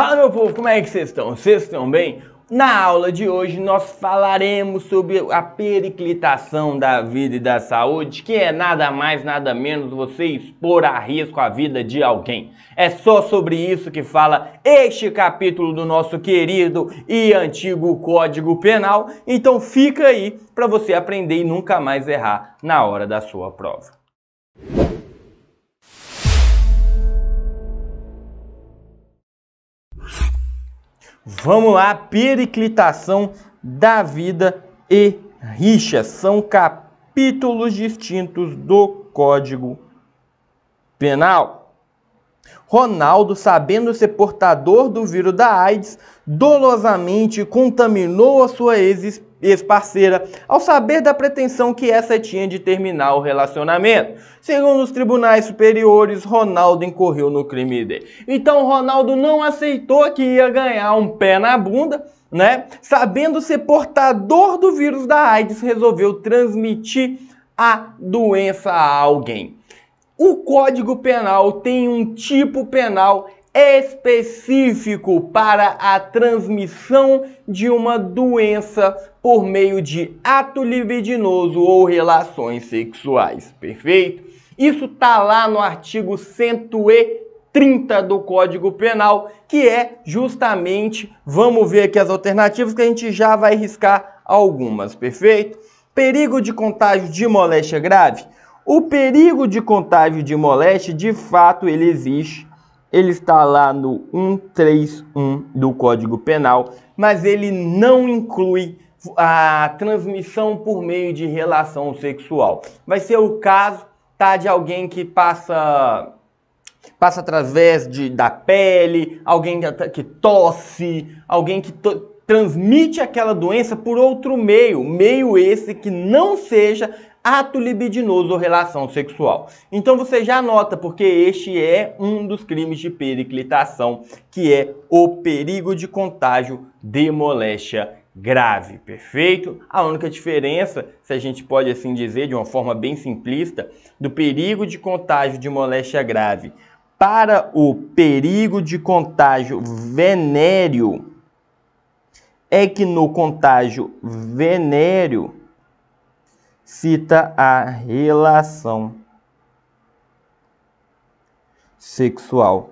Fala, meu povo, como é que vocês estão? Vocês estão bem? Na aula de hoje nós falaremos sobre a periclitação da vida e da saúde, que é nada mais, nada menos você expor a risco a vida de alguém. É só sobre isso que fala este capítulo do nosso querido e antigo Código Penal. Então fica aí para você aprender e nunca mais errar na hora da sua prova. Vamos lá, periclitação da vida e rixa. São capítulos distintos do Código Penal. Ronaldo, sabendo ser portador do vírus da AIDS, dolosamente contaminou a sua ex-parceira ao saber da pretensão que essa tinha de terminar o relacionamento. Segundo os tribunais superiores, Ronaldo incorreu no crime dele. Então Ronaldo não aceitou que ia ganhar um pé na bunda, né? Sabendo ser portador do vírus da AIDS, resolveu transmitir a doença a alguém. O Código Penal tem um tipo penal específico para a transmissão de uma doença por meio de ato libidinoso ou relações sexuais, perfeito? Isso está lá no artigo 130 do Código Penal, que é justamente, vamos ver aqui as alternativas que a gente já vai riscar algumas, perfeito? Perigo de contágio de moléstia grave. O perigo de contágio de moléstia, de fato, ele existe. Ele está lá no 131 do Código Penal, mas ele não inclui a transmissão por meio de relação sexual. Vai ser o caso, tá, de alguém que passa através da pele, alguém que tosse, alguém que transmite aquela doença por outro meio esse que não seja ato libidinoso ou relação sexual. Então você já nota, porque este é um dos crimes de periclitação, que é o perigo de contágio de moléstia grave, perfeito? A única diferença, se a gente pode assim dizer de uma forma bem simplista, do perigo de contágio de moléstia grave para o perigo de contágio venéreo é que no contágio venéreo cita a relação sexual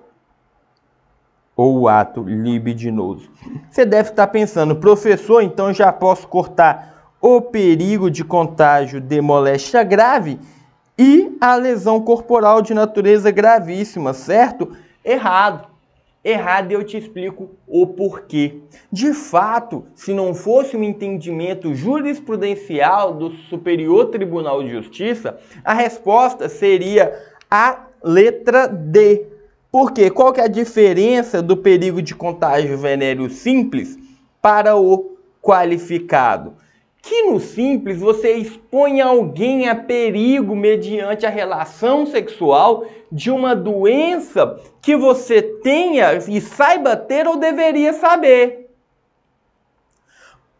ou ato libidinoso. Você deve estar pensando, professor, então já posso cortar o perigo de contágio de moléstia grave e a lesão corporal de natureza gravíssima, certo? Errado. Errado, e eu te explico o porquê. De fato, se não fosse um entendimento jurisprudencial do Superior Tribunal de Justiça, a resposta seria a letra D. Por quê? Qual que é a diferença do perigo de contágio venéreo simples para o qualificado? Que no simples você expõe alguém a perigo mediante a relação sexual de uma doença que você tenha e saiba ter ou deveria saber.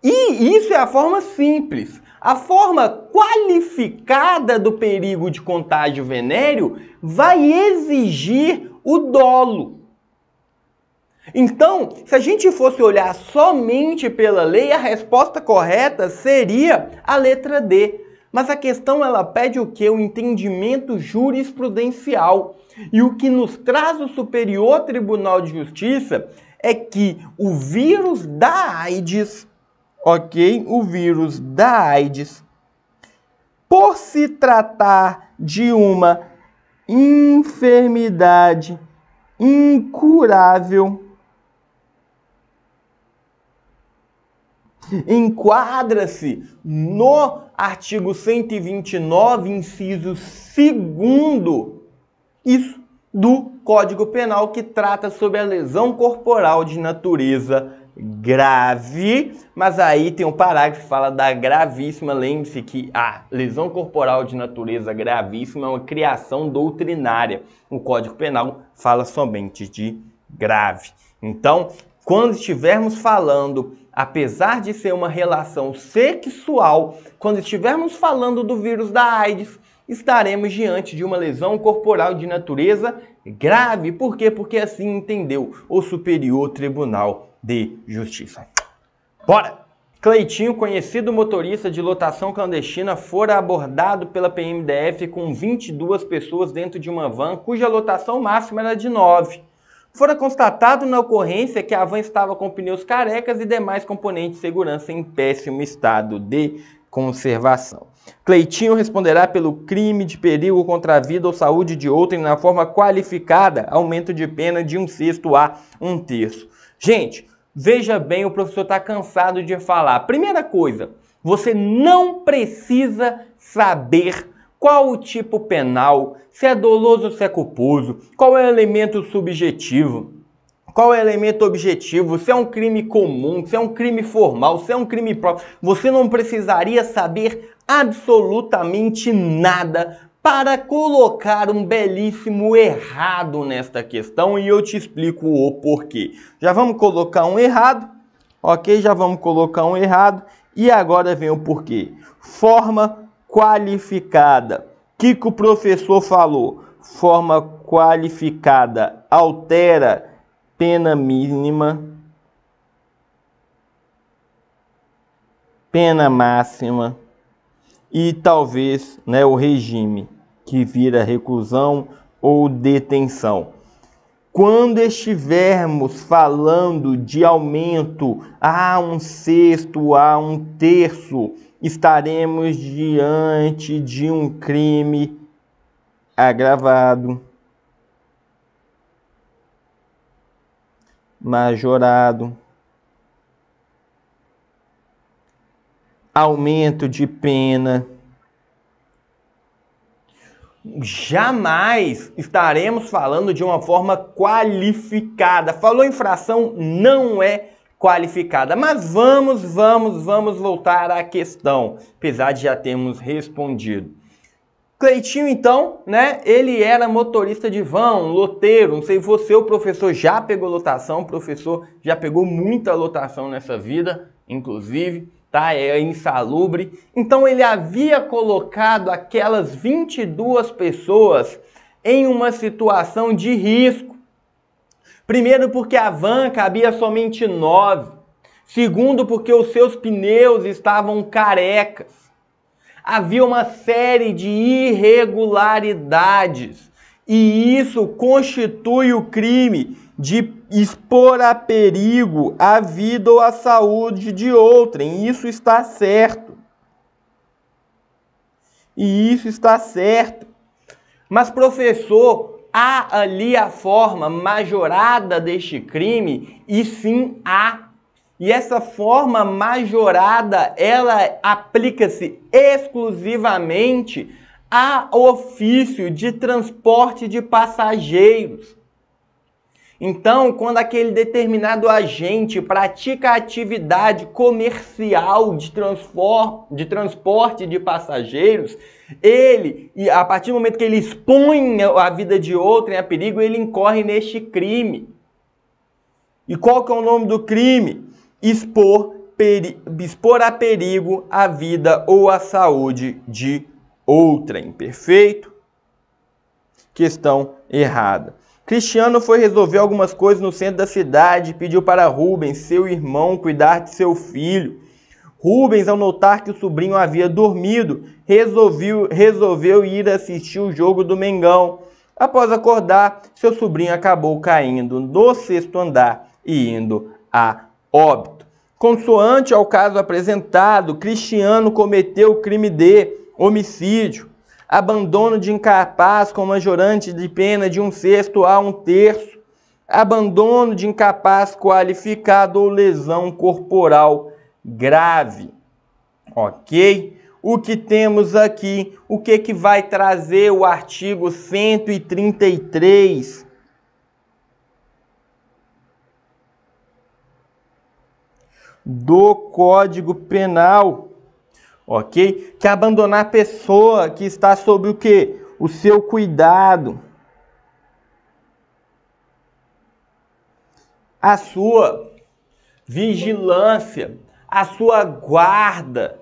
E isso é a forma simples. A forma qualificada do perigo de contágio venéreo vai exigir o dolo. Então, se a gente fosse olhar somente pela lei, a resposta correta seria a letra D. Mas a questão, ela pede o quê? O entendimento jurisprudencial. E o que nos traz o Superior Tribunal de Justiça é que o vírus da AIDS, ok? O vírus da AIDS, por se tratar de uma enfermidade incurável, enquadra-se no artigo 129, inciso 2º, isso, do Código Penal, que trata sobre a lesão corporal de natureza grave, mas aí tem um parágrafo que fala da gravíssima. Lembre-se que a lesão corporal de natureza gravíssima é uma criação doutrinária. O Código Penal fala somente de grave. Então, quando estivermos falando, apesar de ser uma relação sexual, quando estivermos falando do vírus da AIDS, estaremos diante de uma lesão corporal de natureza grave. Por quê? Porque assim entendeu o Superior Tribunal de Justiça. Bora! Cleitinho, conhecido motorista de lotação clandestina, fora abordado pela PMDF com 22 pessoas dentro de uma van, cuja lotação máxima era de 9. Fora constatado na ocorrência que a van estava com pneus carecas e demais componentes de segurança em péssimo estado de conservação. Cleitinho responderá pelo crime de perigo contra a vida ou saúde de outrem na forma qualificada, aumento de pena de 1/6 a 1/3. Gente, veja bem, o professor está cansado de falar. Primeira coisa, você não precisa saber qual o tipo penal, se é doloso ou se é culposo, qual é o elemento subjetivo, qual é o elemento objetivo, se é um crime comum, se é um crime formal, se é um crime próprio. Você não precisaria saber absolutamente nada para colocar um belíssimo errado nesta questão, e eu te explico o porquê. Já vamos colocar um errado, ok? Já vamos colocar um errado, e agora vem o porquê. Forma qualificada. O que o professor falou? Forma qualificada altera pena mínima, pena máxima e talvez, né, o regime, que vira reclusão ou detenção. Quando estivermos falando de aumento a 1/6 a 1/3, estaremos diante de um crime agravado, majorado, aumento de pena. Jamais estaremos falando de uma forma qualificada. Falou infração, não é qualificada. Mas vamos voltar à questão, apesar de já termos respondido. Cleitinho, então, né, ele era motorista de van, loteiro. Não sei você, o professor já pegou lotação, o professor já pegou muita lotação nessa vida, inclusive. Tá? É insalubre. Então ele havia colocado aquelas 22 pessoas em uma situação de risco. Primeiro, porque a van cabia somente 9. Segundo, porque os seus pneus estavam carecas. Havia uma série de irregularidades. E isso constitui o crime de expor a perigo a vida ou a saúde de outrem. Isso está certo. E isso está certo. Mas, professor, há ali a forma majorada deste crime? E sim há. E essa forma majorada, ela aplica-se exclusivamente a ofício de transporte de passageiros. Então, quando aquele determinado agente pratica atividade comercial de transporte de passageiros, ele, a partir do momento que ele expõe a vida de outrem a perigo, ele incorre neste crime. E qual que é o nome do crime? Expor a perigo a vida ou a saúde de outrem. Perfeito? Questão errada. Cristiano foi resolver algumas coisas no centro da cidade e pediu para Rubens, seu irmão, cuidar de seu filho. Rubens, ao notar que o sobrinho havia dormido, resolveu ir assistir o jogo do Mengão. Após acordar, seu sobrinho acabou caindo no 6º andar e indo a óbito. Consoante ao caso apresentado, Cristiano cometeu o crime de homicídio, abandono de incapaz com majorante de pena de 1/6 a 1/3, abandono de incapaz qualificado ou lesão corporal grave. Ok? O que temos aqui? O que vai trazer o artigo 133? Do Código Penal, ok? Que abandonar a pessoa que está sob o quê? O seu cuidado, a sua vigilância, a sua guarda.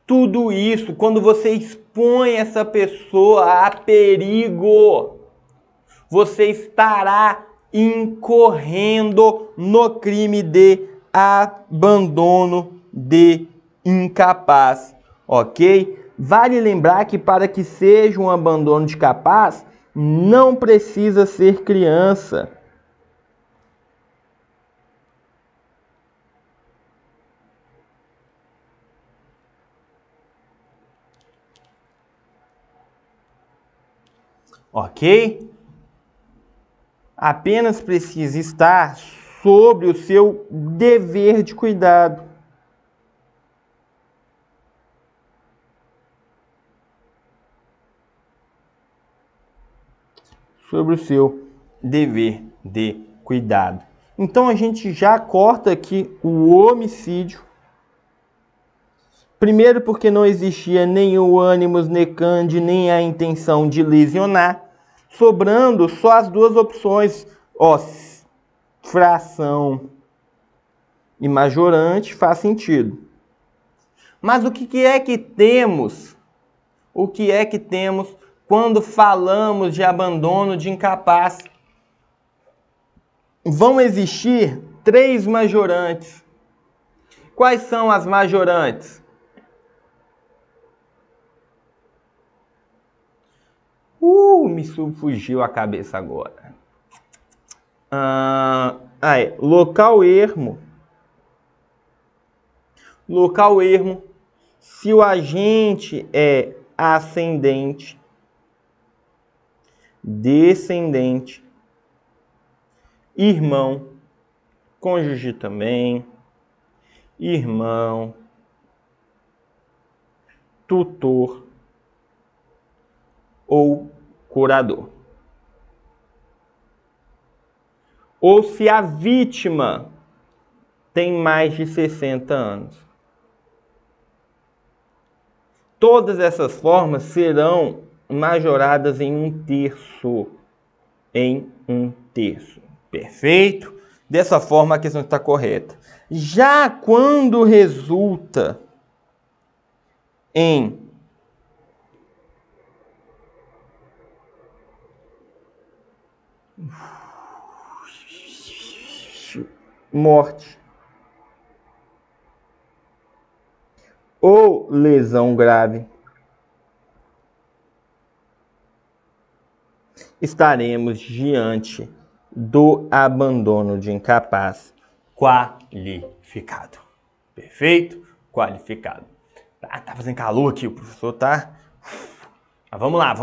Tudo isso, quando você expõe essa pessoa a perigo, você estará incorrendo no crime de abandono de incapaz, ok? Vale lembrar que para que seja um abandono de capaz, não precisa ser criança. Ok? Apenas precisa estar sobre o seu dever de cuidado. Sobre o seu dever de cuidado. Então a gente já corta aqui o homicídio. Primeiro porque não existia nem o ânimos necandi, nem a intenção de lesionar. Sobrando só as duas opções, ó, fração e majorante, faz sentido. Mas o que é que temos? O que é que temos quando falamos de abandono de incapaz? Vão existir 3 majorantes. Quais são as majorantes? Me fugiu a cabeça agora. Local ermo. Local ermo. Se o agente é ascendente, descendente, irmão, cônjuge também, irmão, tutor ou curador. Ou se a vítima tem mais de 60 anos. Todas essas formas serão majoradas em 1/3. Em 1/3. Perfeito? Dessa forma a questão está correta. Já quando resulta em morte ou lesão grave, estaremos diante do abandono de incapaz qualificado. Perfeito? Qualificado. Tá fazendo calor aqui, o professor tá... Mas vamos lá.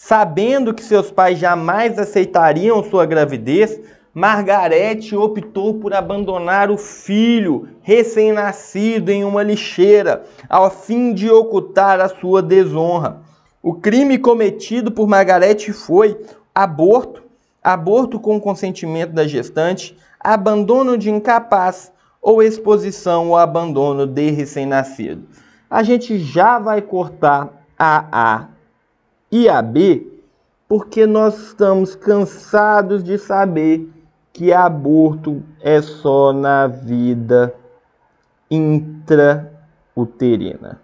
Sabendo que seus pais jamais aceitariam sua gravidez, Margarete optou por abandonar o filho recém-nascido em uma lixeira, ao fim de ocultar a sua desonra. O crime cometido por Margarete foi aborto, aborto com consentimento da gestante, abandono de incapaz ou exposição ou abandono de recém-nascido. A gente já vai cortar a e a B, porque nós estamos cansados de saber que aborto é só na vida intrauterina.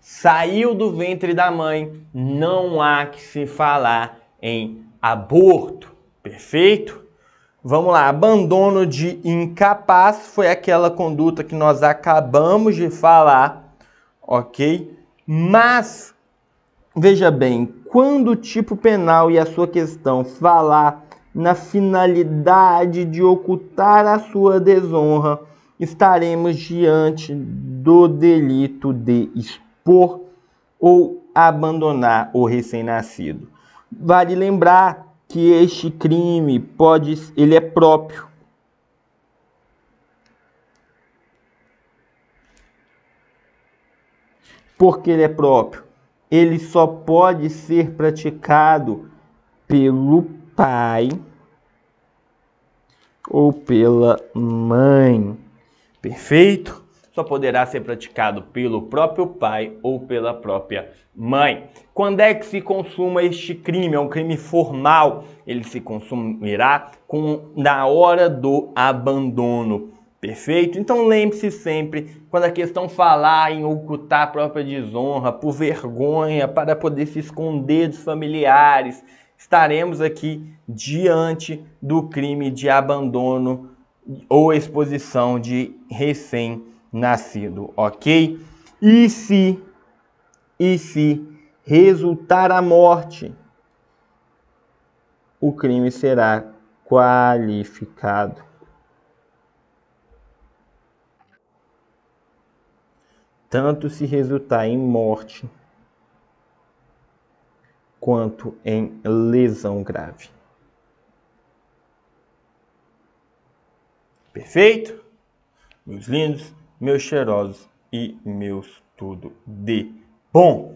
Saiu do ventre da mãe, não há que se falar em aborto. Perfeito? Vamos lá, abandono de incapaz foi aquela conduta que nós acabamos de falar, ok? Mas, veja bem, quando o tipo penal e a sua questão falar na finalidade de ocultar a sua desonra, estaremos diante do delito de expor ou abandonar o recém-nascido. Vale lembrar que este crime ele é próprio. Por que ele é próprio? Ele só pode ser praticado pelo pai ou pela mãe. Perfeito? só poderá ser praticado pelo próprio pai ou pela própria mãe. Quando é que se consuma este crime? É um crime formal. Ele se consumirá na hora do abandono. Perfeito? Então lembre-se sempre, quando a questão falar em ocultar a própria desonra, por vergonha, para poder se esconder dos familiares, estaremos aqui diante do crime de abandono ou exposição de recém-nascido, ok? E se resultar a morte, o crime será qualificado. Tanto se resultar em morte, quanto em lesão grave. Perfeito? Meus lindos, meus cheirosos e meus tudo de bom.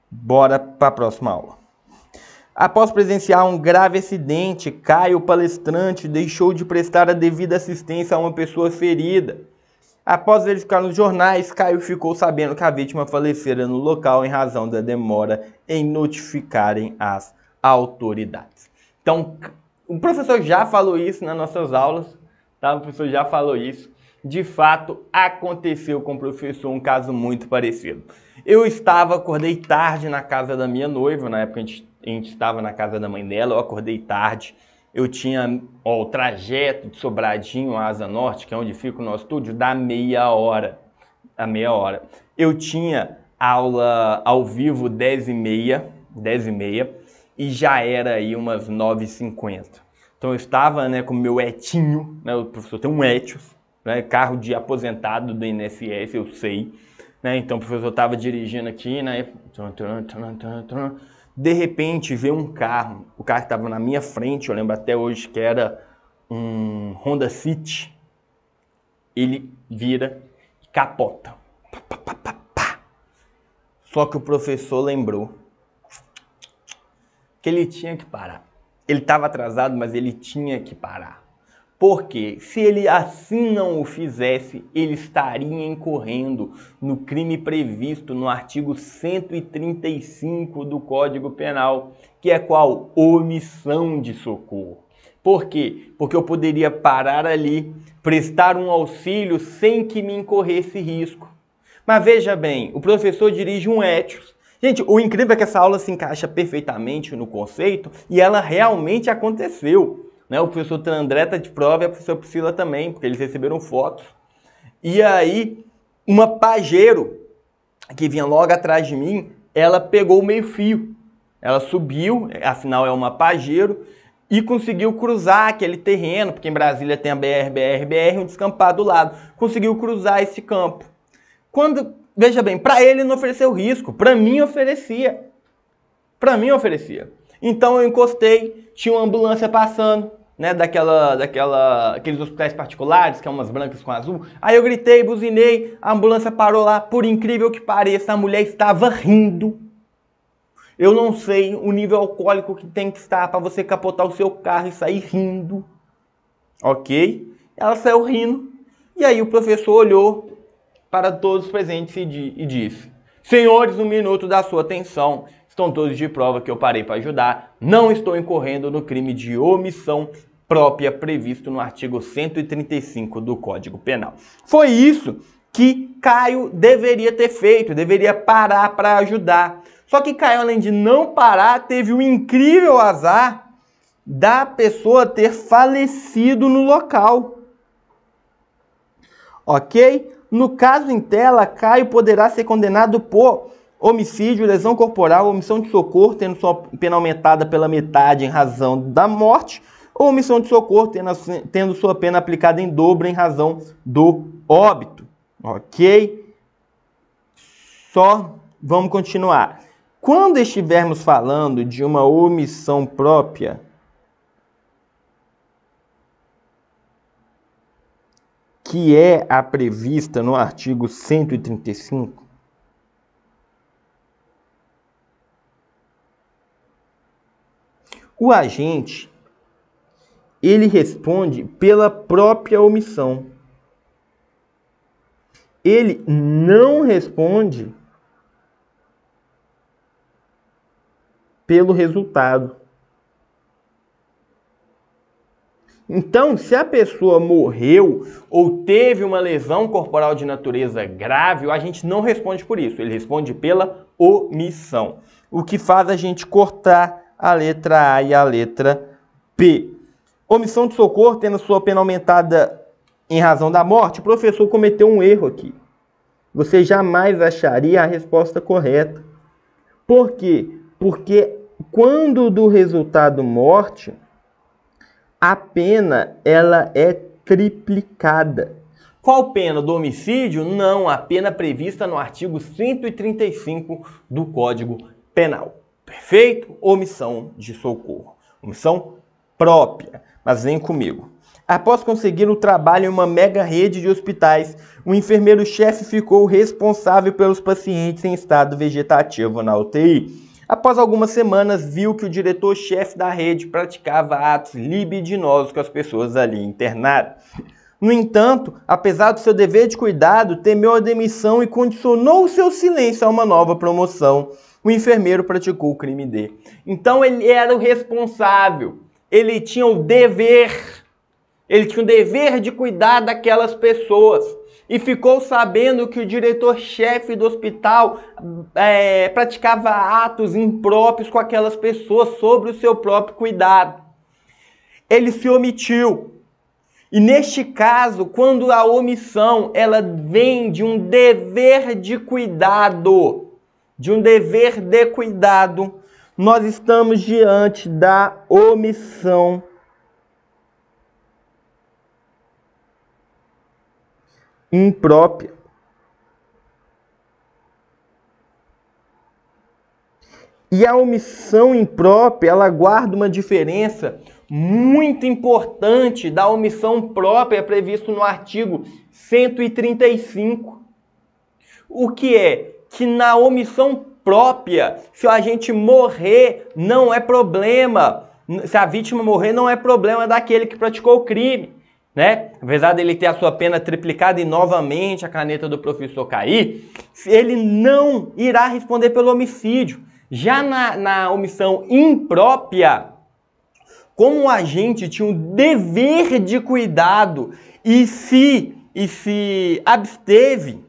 Bora para a próxima aula. Após presenciar um grave acidente, Caio, palestrante, deixou de prestar a devida assistência a uma pessoa ferida. Após verificar nos jornais, Caio ficou sabendo que a vítima falecera no local em razão da demora em notificarem as autoridades. Então, o professor já falou isso nas nossas aulas, tá? O professor já falou isso. De fato, aconteceu com o professor um caso muito parecido. Eu acordei tarde na casa da minha noiva, na época a gente estava na casa da mãe dela, eu acordei tarde. Eu tinha o trajeto de Sobradinho a Asa Norte, que é onde fica o nosso estúdio, dá meia hora. Eu tinha aula ao vivo 10h30, e já era aí umas 9h50. Então eu estava, né, com o meu Etinho, né, o professor tem um Etios, né, carro de aposentado do INSS, eu sei. Né, então o professor estava dirigindo aqui, né, de repente veio um carro, o carro que estava na minha frente, eu lembro até hoje que era um Honda City, ele vira e capota. Só que o professor lembrou que ele tinha que parar. Ele estava atrasado, mas ele tinha que parar. Porque se ele assim não o fizesse, ele estaria incorrendo no crime previsto no artigo 135 do Código Penal, que é qual? Omissão de socorro. Por quê? Porque eu poderia parar ali, prestar um auxílio sem que me incorresse risco. Mas veja bem, o professor dirige um Etios. Gente, o incrível é que essa aula se encaixa perfeitamente no conceito e ela realmente aconteceu. Né? O professor André está de prova e a professora Priscila também, porque eles receberam fotos. E aí, uma pajeiro que vinha logo atrás de mim, ela pegou o meio-fio. Ela subiu, afinal é uma pajeiro, e conseguiu cruzar aquele terreno, porque em Brasília tem a BR, um descampado do lado. Conseguiu cruzar esse campo. Veja bem, para ele não ofereceu risco, para mim oferecia. Então eu encostei, tinha uma ambulância passando, né, aqueles hospitais particulares, que é umas brancas com azul. Aí eu gritei, buzinei, a ambulância parou lá. Por incrível que pareça, a mulher estava rindo. Eu não sei o nível alcoólico que tem que estar para você capotar o seu carro e sair rindo. Ok? Ela saiu rindo. E aí o professor olhou para todos os presentes e disse: senhores, 1 minuto da sua atenção. Estão todos de prova que eu parei para ajudar. Não estou incorrendo no crime de omissão própria previsto no artigo 135 do Código Penal. Foi isso que Caio deveria ter feito, deveria parar para ajudar. Só que Caio, além de não parar, teve o incrível azar da pessoa ter falecido no local. Ok? No caso em tela, Caio poderá ser condenado por homicídio, lesão corporal, omissão de socorro, tendo sua pena aumentada pela metade em razão da morte, ou omissão de socorro, tendo sua pena aplicada em dobro em razão do óbito. Ok? Só vamos continuar. Quando estivermos falando de uma omissão própria, que é a prevista no artigo 135, o agente, ele responde pela própria omissão. ele não responde pelo resultado. Então, se a pessoa morreu ou teve uma lesão corporal de natureza grave, a gente não responde por isso, ele responde pela omissão. O que faz a gente cortar a letra A e a letra P. Omissão de socorro, tendo sua pena aumentada em razão da morte, o professor cometeu um erro aqui. Você jamais acharia a resposta correta. Por quê? Porque quando do resultado morte, a pena ela é triplicada. Qual pena do homicídio? Não, a pena prevista no artigo 135 do Código Penal. Perfeito? Omissão de socorro. Omissão própria. Mas vem comigo. Após conseguir o trabalho em uma mega rede de hospitais, o enfermeiro-chefe ficou responsável pelos pacientes em estado vegetativo na UTI. Após algumas semanas, viu que o diretor-chefe da rede praticava atos libidinosos com as pessoas ali internadas. No entanto, apesar do seu dever de cuidado, temeu a demissão e condicionou seu silêncio a uma nova promoção. O enfermeiro praticou o crime D. Então ele era o responsável, ele tinha o dever de cuidar daquelas pessoas. E ficou sabendo que o diretor-chefe do hospital praticava atos impróprios com aquelas pessoas sobre o seu próprio cuidado. Ele se omitiu. E neste caso, quando a omissão ela vem de um dever de cuidado, nós estamos diante da omissão imprópria. E a omissão imprópria, ela guarda uma diferença muito importante da omissão própria prevista no artigo 135. O que é? Que na omissão própria, se a gente morrer, não é problema. Se a vítima morrer, não é problema daquele que praticou o crime. Né? Apesar dele ter a sua pena triplicada e novamente a caneta do professor cair, ele não irá responder pelo homicídio. Já na omissão imprópria, como o agente tinha um dever de cuidado e se absteve,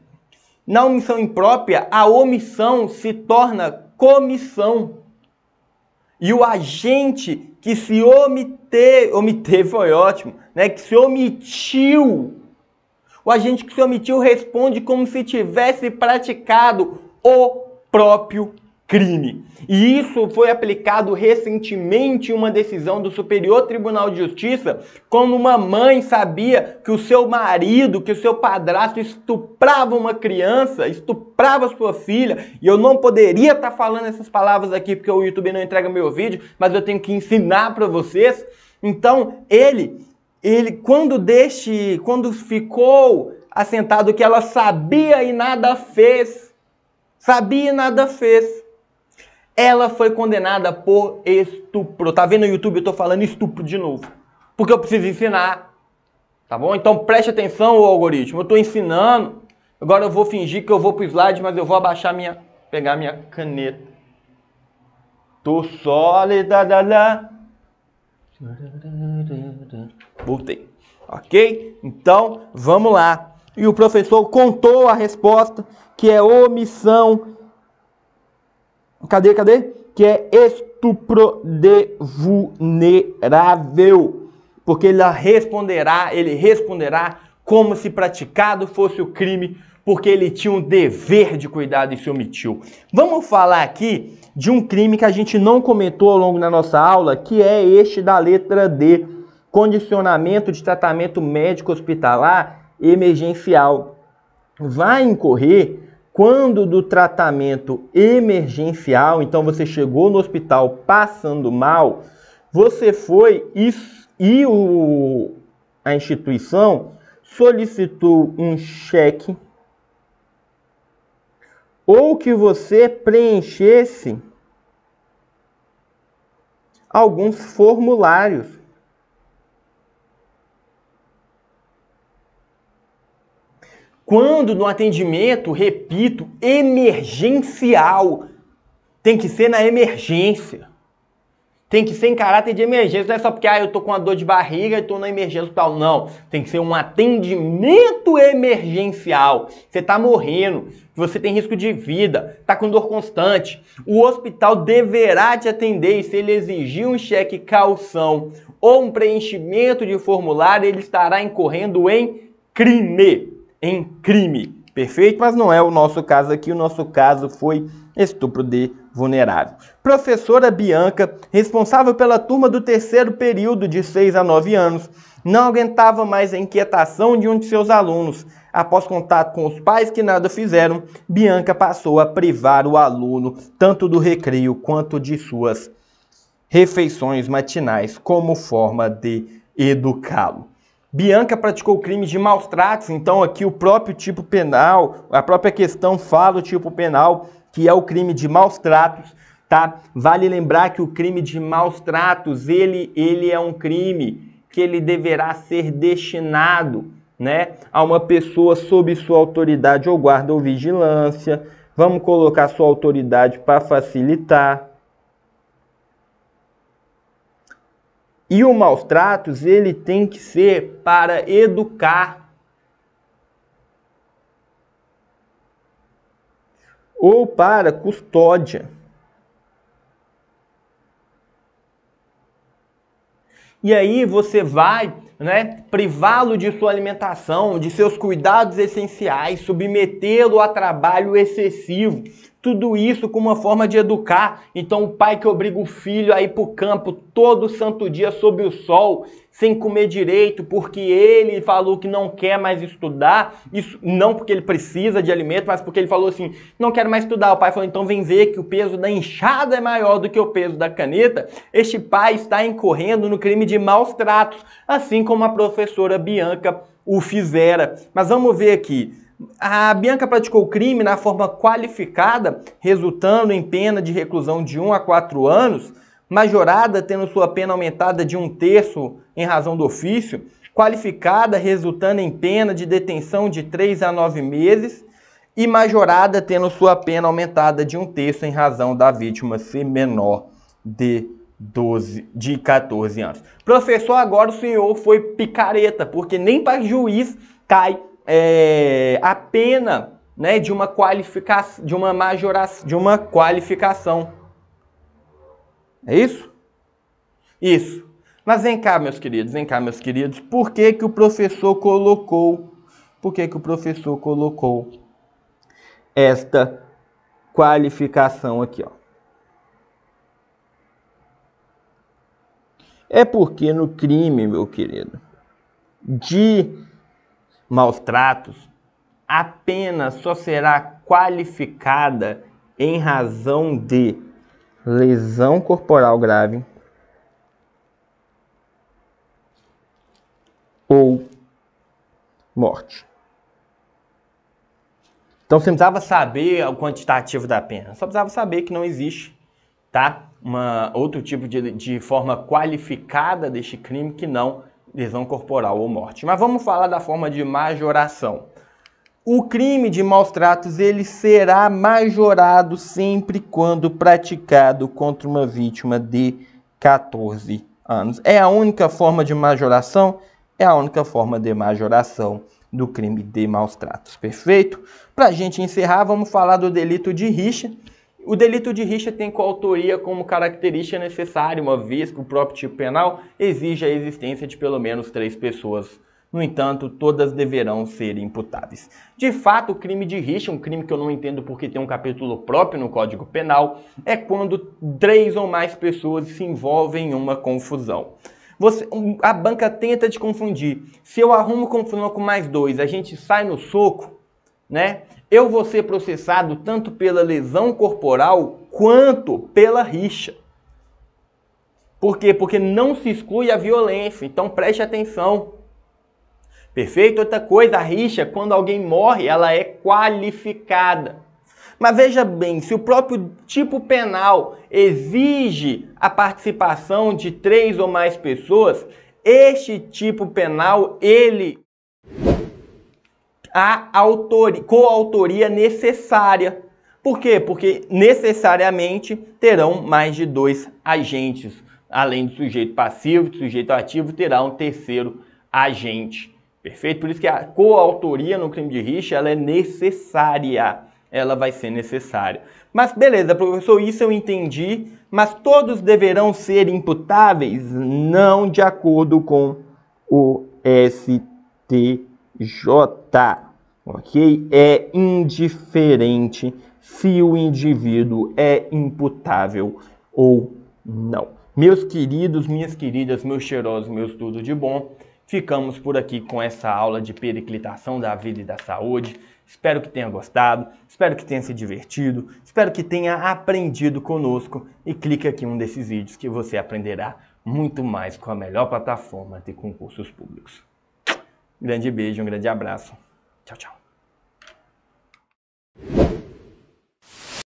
na omissão imprópria, a omissão se torna comissão. E o agente que se omitir foi ótimo, né? Que se omitiu, o agente que se omitiu responde como se tivesse praticado o próprio crime. E isso foi aplicado recentemente em uma decisão do Superior Tribunal de Justiça, quando uma mãe sabia que o seu marido, que o seu padrasto estuprava uma criança, estuprava sua filha, e eu não poderia estar falando essas palavras aqui porque o YouTube não entrega meu vídeo, mas eu tenho que ensinar para vocês. Então, ele quando ficou assentado que ela sabia e nada fez, ela foi condenada por estupro. Tá vendo no YouTube? Eu tô falando estupro de novo. Porque eu preciso ensinar. Tá bom? Então preste atenção, ô algoritmo. Eu tô ensinando. Agora eu vou fingir que eu vou pro slide, mas eu vou abaixar pegar minha caneta. Tô sólida. Voltei. Ok? Então, vamos lá. E o professor contou a resposta, que é omissão. Cadê? Que é estupro de vulnerável. Porque ele responderá como se praticado fosse o crime, porque ele tinha um dever de cuidado e se omitiu. Vamos falar aqui de um crime que a gente não comentou ao longo da nossa aula, que é este da letra D, condicionamento de tratamento médico hospitalar emergencial. Vai incorrer quando do tratamento emergencial, então você chegou no hospital passando mal, você foi e a instituição solicitou um cheque ou que você preenchesse alguns formulários. Quando no atendimento, repito, emergencial, tem que ser na emergência. Tem que ser em caráter de emergência, não é só porque eu tô com uma dor de barriga e tô na emergência do hospital. Não, tem que ser um atendimento emergencial. Você tá morrendo, você tem risco de vida, tá com dor constante. O hospital deverá te atender e se ele exigir um cheque calção ou um preenchimento de formulário, ele estará incorrendo em crime. Em crime. Perfeito? Mas não é o nosso caso aqui. O nosso caso foi estupro de vulnerável. Professora Bianca, responsável pela turma do terceiro período de 6 a 9 anos, não aguentava mais a inquietação de um de seus alunos. Após contato com os pais que nada fizeram, Bianca passou a privar o aluno tanto do recreio quanto de suas refeições matinais como forma de educá-lo. Bianca praticou crimes de maus tratos, então aqui o próprio tipo penal, a própria questão fala o tipo penal, que é o crime de maus tratos, tá? Vale lembrar que o crime de maus tratos, ele é um crime que ele deverá ser destinado, né, a uma pessoa sob sua autoridade ou guarda ou vigilância. Vamos colocar sua autoridade para facilitar. E o maus tratos, ele tem que ser para educar ou para custódia. E aí você vai, né, privá-lo de sua alimentação, de seus cuidados essenciais, submetê-lo a trabalho excessivo. Tudo isso com uma forma de educar. Então o pai que obriga o filho a ir para o campo todo santo dia sob o sol, sem comer direito, porque ele falou que não quer mais estudar, isso não porque ele precisa de alimento, mas porque ele falou assim, não quero mais estudar. O pai falou, então vem ver que o peso da enxada é maior do que o peso da caneta. Este pai está incorrendo no crime de maus tratos, assim como a professora Bianca o fizera. Mas vamos ver aqui. A Bianca praticou o crime na forma qualificada, resultando em pena de reclusão de 1 a 4 anos, majorada tendo sua pena aumentada de 1/3 em razão do ofício, qualificada resultando em pena de detenção de 3 a 9 meses e majorada tendo sua pena aumentada de 1/3 em razão da vítima ser menor de 14 anos. Professor, agora o senhor foi picareta, porque nem para juiz cai a pena, né, de uma qualificação, de uma majoração, de uma qualificação. É isso? Isso. Mas vem cá, meus queridos, por que que o professor colocou, esta qualificação aqui, ó? É porque no crime, meu querido, de maus tratos, a pena só será qualificada em razão de lesão corporal grave ou morte. Então você não precisava saber o quantitativo da pena, só precisava saber que não existe, tá, outro tipo de forma qualificada deste crime que não lesão corporal ou morte. Mas vamos falar da forma de majoração. O crime de maus tratos, ele será majorado sempre quando praticado contra uma vítima de 14 anos. É a única forma de majoração? É a única forma de majoração do crime de maus tratos. Perfeito? Para a gente encerrar, vamos falar do delito de rixa. O delito de rixa tem coautoria como característica necessária, uma vez que o próprio tipo penal exige a existência de pelo menos 3 pessoas. No entanto, todas deverão ser imputáveis. De fato, o crime de rixa, um crime que eu não entendo porque tem um capítulo próprio no Código Penal, é quando 3 ou mais pessoas se envolvem em uma confusão. A banca tenta te confundir. Se eu arrumo confusão com mais 2, a gente sai no soco, né? Eu vou ser processado tanto pela lesão corporal quanto pela rixa. Por quê? Porque não se exclui a violência. Então preste atenção. Perfeito? Outra coisa, a rixa, quando alguém morre, ela é qualificada. Mas veja bem, se o próprio tipo penal exige a participação de 3 ou mais pessoas, este tipo penal, a coautoria necessária. Por quê? Porque necessariamente terão mais de 2 agentes. Além do sujeito passivo, do sujeito ativo, terá um terceiro agente. Perfeito? Por isso que a coautoria no crime de rixa ela é necessária. Ela vai ser necessária. Mas beleza, professor, isso eu entendi. Mas todos deverão ser imputáveis? Não de acordo com o STJ. Ok? É indiferente se o indivíduo é imputável ou não. Meus queridos, minhas queridas, meus cheirosos, meus tudo de bom, ficamos por aqui com essa aula de periclitação da vida e da saúde. Espero que tenha gostado, espero que tenha se divertido, espero que tenha aprendido conosco e clique aqui em um desses vídeos que você aprenderá muito mais com a melhor plataforma de concursos públicos. Grande beijo, um grande abraço. Tchau, tchau.